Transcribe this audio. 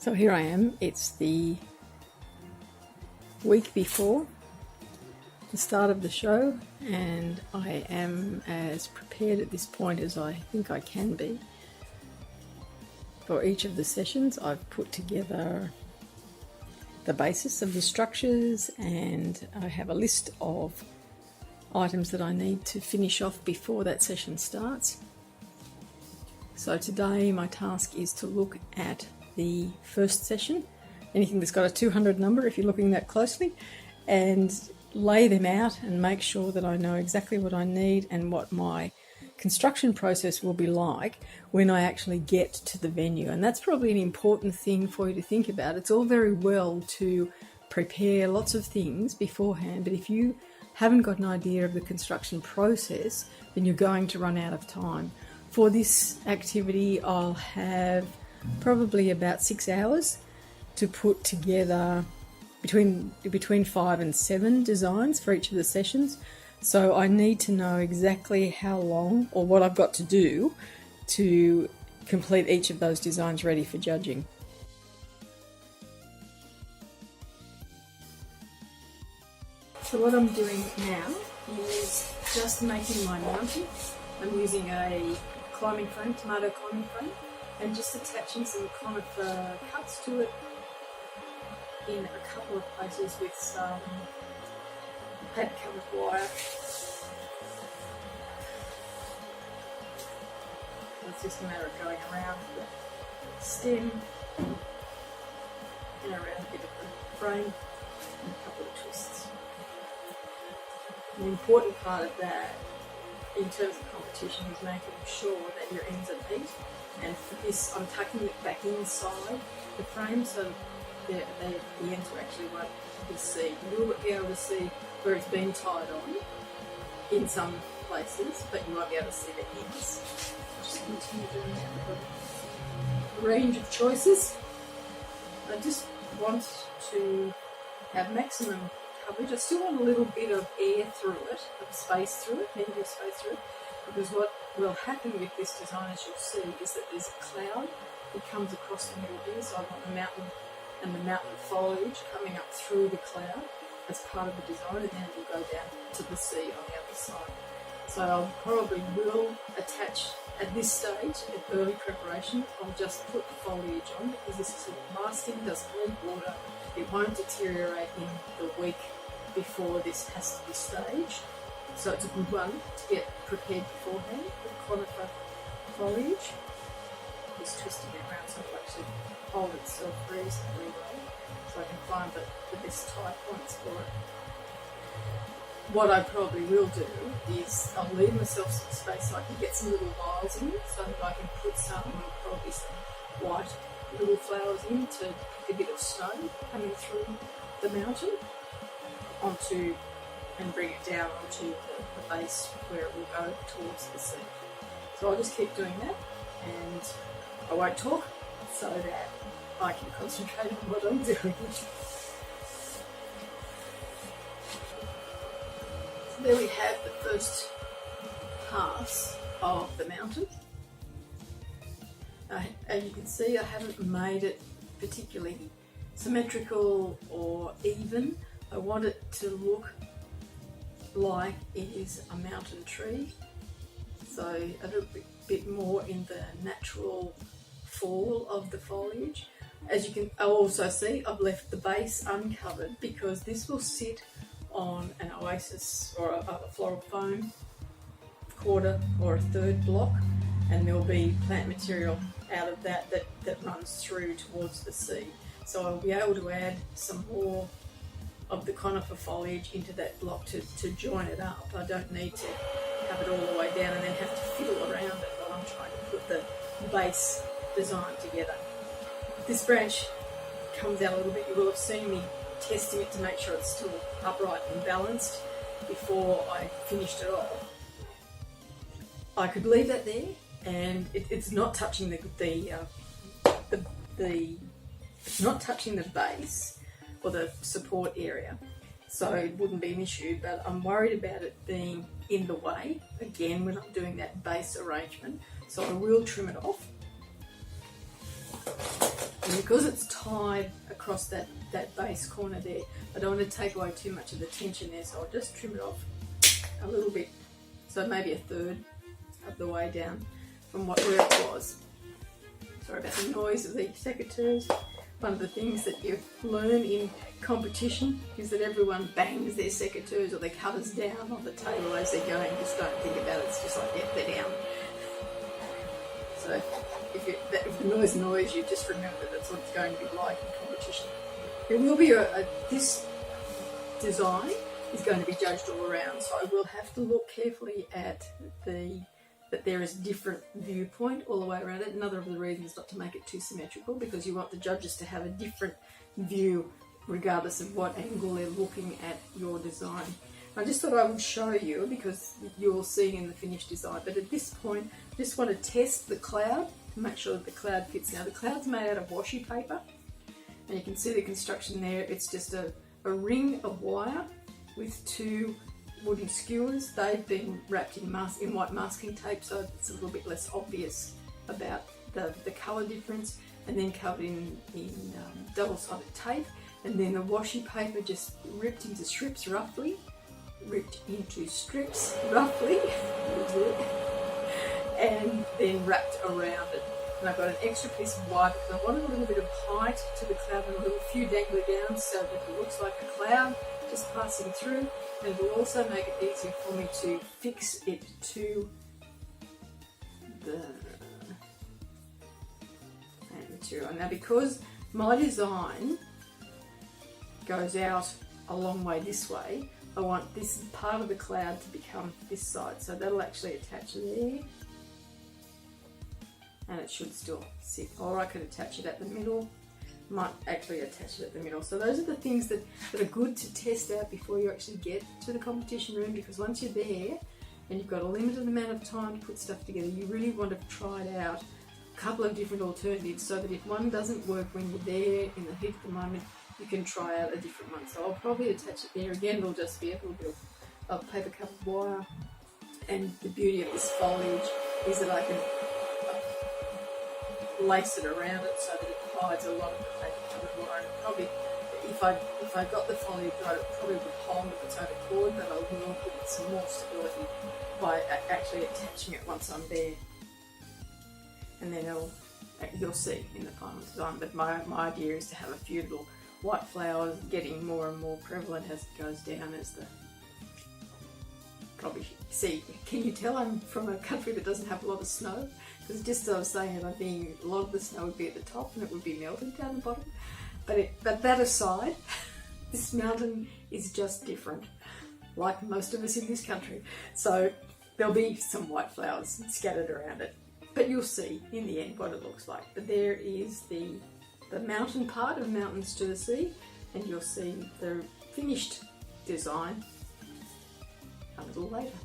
So here I am, it's the week before the start of the show, and I am as prepared at this point as I think I can be. For each of the sessions I've put together the basis of the structures, and I have a list of items that I need to finish off before that session starts. So today my task is to look at the first session, anything that's got a 200 number if you're looking that closely, and lay them out and make sure that I know exactly what I need and what my construction process will be like when I actually get to the venue. And that's probably an important thing for you to think about. It's all very well to prepare lots of things beforehand, but if you haven't got an idea of the construction process, then you're going to run out of time. For this activity, I'll have probably about 6 hours to put together between 5 and 7 designs for each of the sessions. So I need to know exactly how long or what I've got to do to complete each of those designs ready for judging. So what I'm doing now is just making my mounting. I'm using a climbing frame, tomato climbing frame, and just attaching some conifer cuts to it in a couple of places with some paper covered wire. It's just a matter of going around the stem and around a bit of the frame and a couple of twists. The important part of that in terms of competition is making sure that your ends are neat, and for this I'm tucking it back inside the frame so the ends actually won't be seen. You will be able to see where it's been tied on in some places, but you won't be able to see the ends. Just continue doing that. We've got a range of choices. I just want to have maximum coverage. I still want a little bit of air through it, of space through it, plenty of space through it, because what will happen with this design, as you'll see, is that there's a cloud that comes across the middle here, so I want the mountain and the mountain foliage coming up through the cloud as part of the design, and then it will go down to the sea on the other side. So I probably will attach, at this stage, at early preparation, I'll just put the foliage on because this is lasting, doesn't need water, it won't deteriorate in the week before this has to be staged. So it's a good one to get prepared beforehand with conifer foliage. Just twisting it around so it'll actually hold itself reasonably well, so I can find the best tie points for it. What I probably will do is I'll leave myself some space so I can get some little vials in, so that I can put probably some white little flowers in to pick a bit of snow coming through the mountain onto and bring it down onto the base where it will go towards the sea. So I'll just keep doing that, and I won't talk so that I can concentrate on what I'm doing. So there we have the first pass of the mountain. As you can see, I haven't made it particularly symmetrical or even. I want it to look like it is a mountain tree, so a little bit more in the natural fall of the foliage. As you can also see, I've left the base uncovered because this will sit on an oasis or a floral foam quarter or a third block, and there'll be plant material out of that runs through towards the sea. So I'll be able to add some more of the conifer foliage into that block to join it up. I don't need to have it all the way down and then have to fiddle around it while I'm trying to put the base design together. This branch comes out a little bit. You will have seen me testing it to make sure it's still upright and balanced before I finished it off. I could leave that there, and it's not touching it's not touching the base or the support area, so it wouldn't be an issue, but I'm worried about it being in the way again when I'm doing that base arrangement, so I will trim it off. And because it's tied across that base corner there, I don't want to take away too much of the tension there, so I'll just trim it off a little bit, so maybe a third of the way down from where it was. Sorry about the noise of the secateurs. One of the things that you learn in competition is that everyone bangs their secateurs or their covers down on the table as they're going. Just don't think about it, it's just like, yeah, they're down. So if the noise annoys you, just remember that's what it's going to be like in competition. There will be this design is going to be judged all around, so I will have to look carefully at that there is different viewpoint all the way around it. Another of the reasons not to make it too symmetrical, because you want the judges to have a different view regardless of what angle they're looking at your design. I just thought I would show you, because you'll see in the finished design, but at this point I just want to test the cloud to make sure that the cloud fits. Now the cloud's made out of washi paper, and you can see the construction there. It's just a ring of wire with two wooden skewers. They've been wrapped in white masking tape, so it's a little bit less obvious about the colour difference, and then covered in double-sided tape, and then the washi paper just ripped into strips roughly, and then wrapped around it. And I've got an extra piece of wire because I wanted a little bit of height to the cloud and a little few dangly down so that it looks like a cloud just passing through, and it will also make it easier for me to fix it to the material. Now because my design goes out a long way this way, I want this part of the cloud to become this side, so that'll actually attach there, and it should still sit. Or I could attach it at the middle. Might actually attach it at the middle. So those are the things that are good to test out before you actually get to the competition room, because once you're there and you've got a limited amount of time to put stuff together, you really want to try it out a couple of different alternatives, so that if one doesn't work when you're there in the heat of the moment, you can try out a different one. So I'll probably attach it there. Again, it'll just be a little bit of paper covered wire, and the beauty of this foliage is that I can lace it around it so that it hides a lot of the paper covered wire. And probably, if I got the foliage right, it probably would hold of its own accord, but I will give it some more stability by actually attaching it once I'm there. And then you'll see in the final design. But my idea is to have a few little white flowers getting more and more prevalent as it goes down, as the probably see. Can you tell I'm from a country that doesn't have a lot of snow? Because just as I was saying, a lot of the snow would be at the top and it would be melted down the bottom. But that aside, this mountain is just different, like most of us in this country. So there'll be some white flowers scattered around it. But you'll see in the end what it looks like. But there is the mountain part of Mountains to the Sea, and you'll see the finished design a little later.